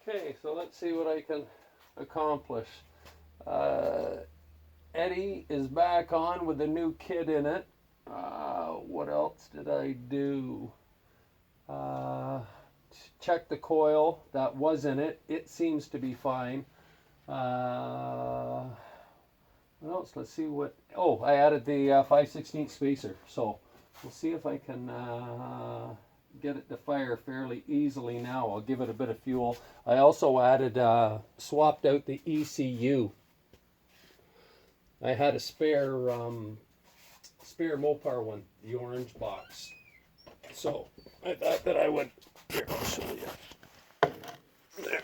Okay, so let's see what I can accomplish. Eddie is back on with a new kit in it. What else did I do? Check the coil that was in it. It seems to be fine. What else? Let's see what. Oh, I added the 5/16 spacer. So we'll see if I can get it to fire fairly easily now. I'll give it a bit of fuel. I also added, swapped out the ECU. I had a spare Mopar one, the orange box. So I thought that I would. Here, I'll show you. There.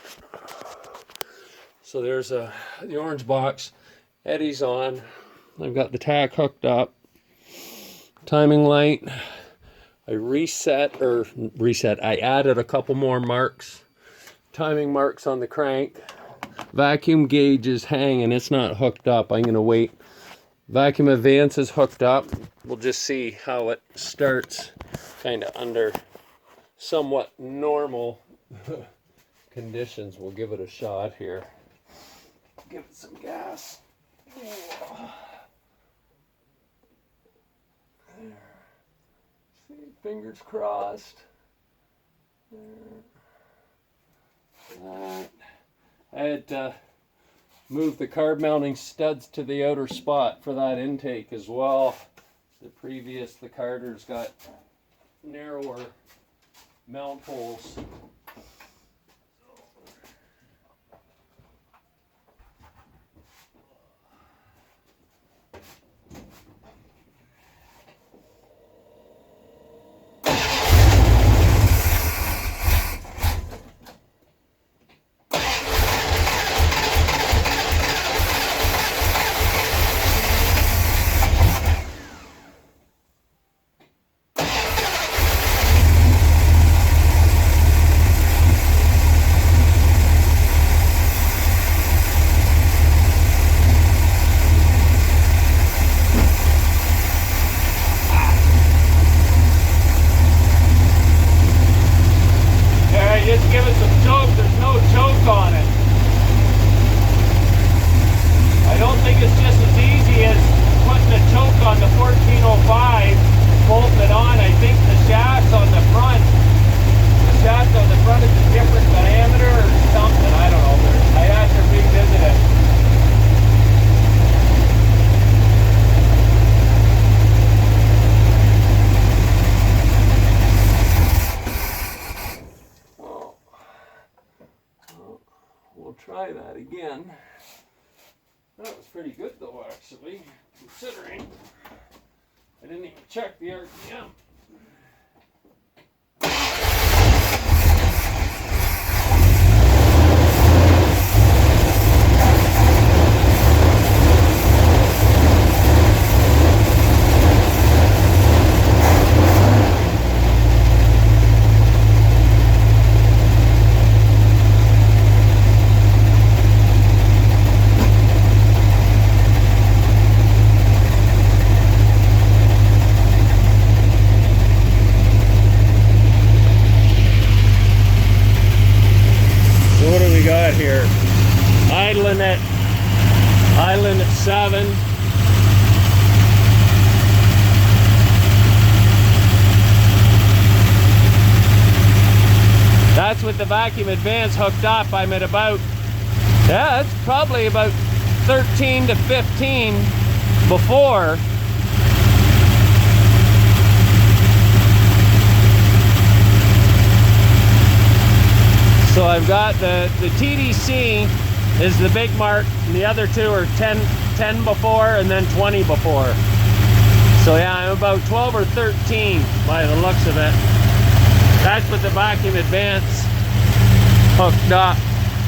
So there's the orange box. Eddie's on. I've got the tach hooked up. Timing light. I I added a couple more marks. Timing marks on the crank. Vacuum gauge is hanging. It's not hooked up. I'm going to wait. Vacuum advance is hooked up. We'll just see how it starts kind of under somewhat normal conditions. We'll give it a shot here. Give it some gas. There. See, fingers crossed. There. That. I had moved the carb mounting studs to the outer spot for that intake as well. The Carter's got narrower mount holes. Try that again. That was pretty good though, actually, considering I didn't even check the RPM. Here, idling at 7. That's with the vacuum advance hooked up. I'm at about, yeah, it's probably about 13 to 15 before. So I've got the TDC is the big mark, and the other two are 10 before and then 20 before. So yeah, I'm about 12 or 13 by the looks of it. That's with the vacuum advance hooked up.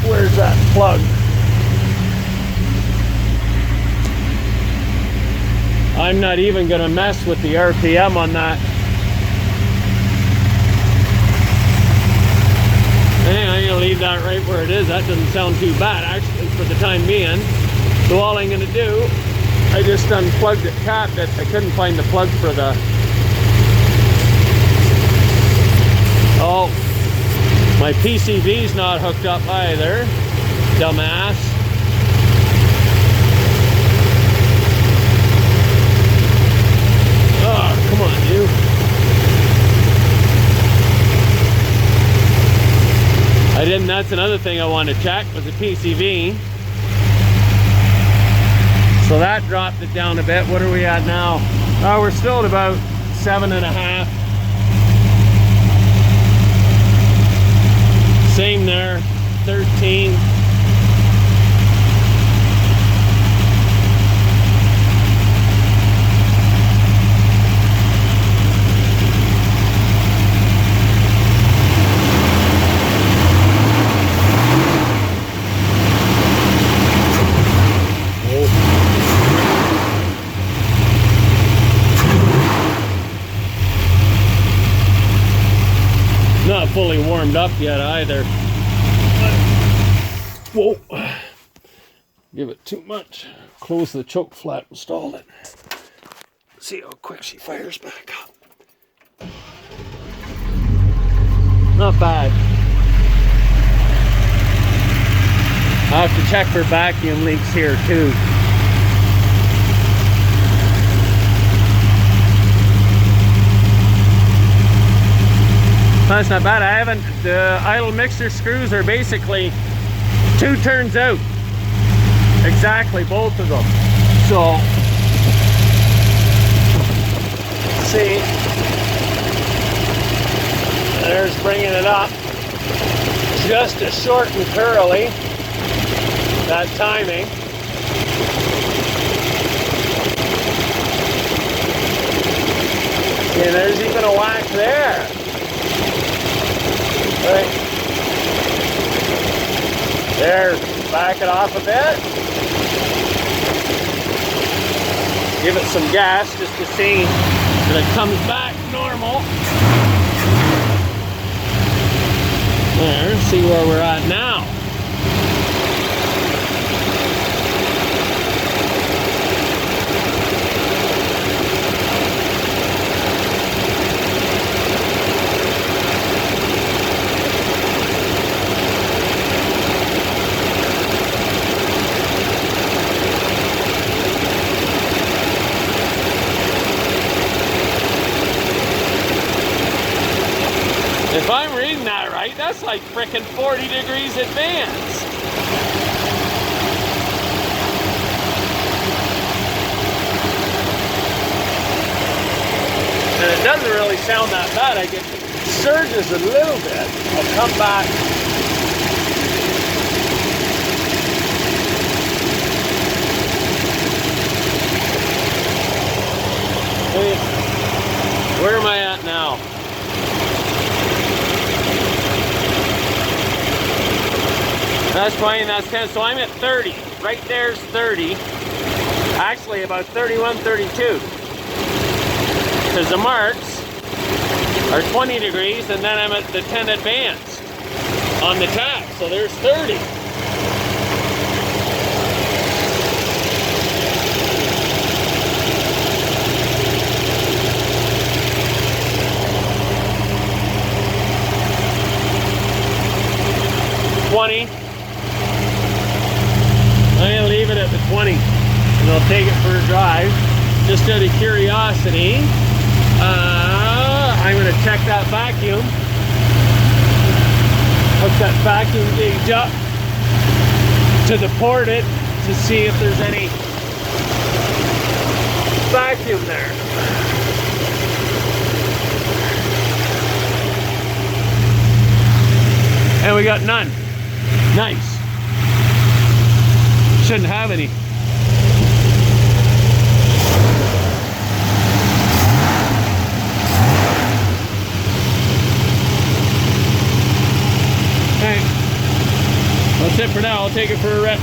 Where's that plug? I'm not even gonna mess with the RPM on that. I'm going to leave that right where it is. That doesn't sound too bad actually for the time being. So all I'm going to do, I just unplugged it, capped it. I couldn't find the plug for the... Oh, My PCV's not hooked up either. Dumbass. Oh, come on, you. I didn't, that's another thing I wanted to check was the PCV. So that dropped it down a bit. What are we at now? Oh, we're still at about 7.5. Same there, 13. Not fully warmed up yet either. Whoa. Give it too much. Close the choke flat and stall it. See how quick she fires back up. Not bad. I have to check for vacuum leaks here too. That's not bad. I haven't, the idle mixer screws are basically 2 turns out. Exactly, both of them. So, see, there's bringing it up. Just a short and curly, that timing. See, there's even a whack there. Right there, back it off a bit. Give it some gas just to see that it comes back normal. There, see where we're at now. If I'm reading that right, that's like frickin' 40 degrees advance. And it doesn't really sound that bad. I get surges a little bit. I'll come back. Where am I at now? That's 20, that's 10, so I'm at 30. Right there's 30. Actually about 31, 32. Because the marks are 20 degrees and then I'm at the 10 advanced on the tap. So there's 30. I'm going to leave it at the 20 and I'll take it for a drive just out of curiosity. I'm going to check that vacuum, hook that vacuum gauge up to the port it to see if there's any vacuum there. And we got none. Nice. Shouldn't have any. Okay. That's it for now. I'll take it for a rep.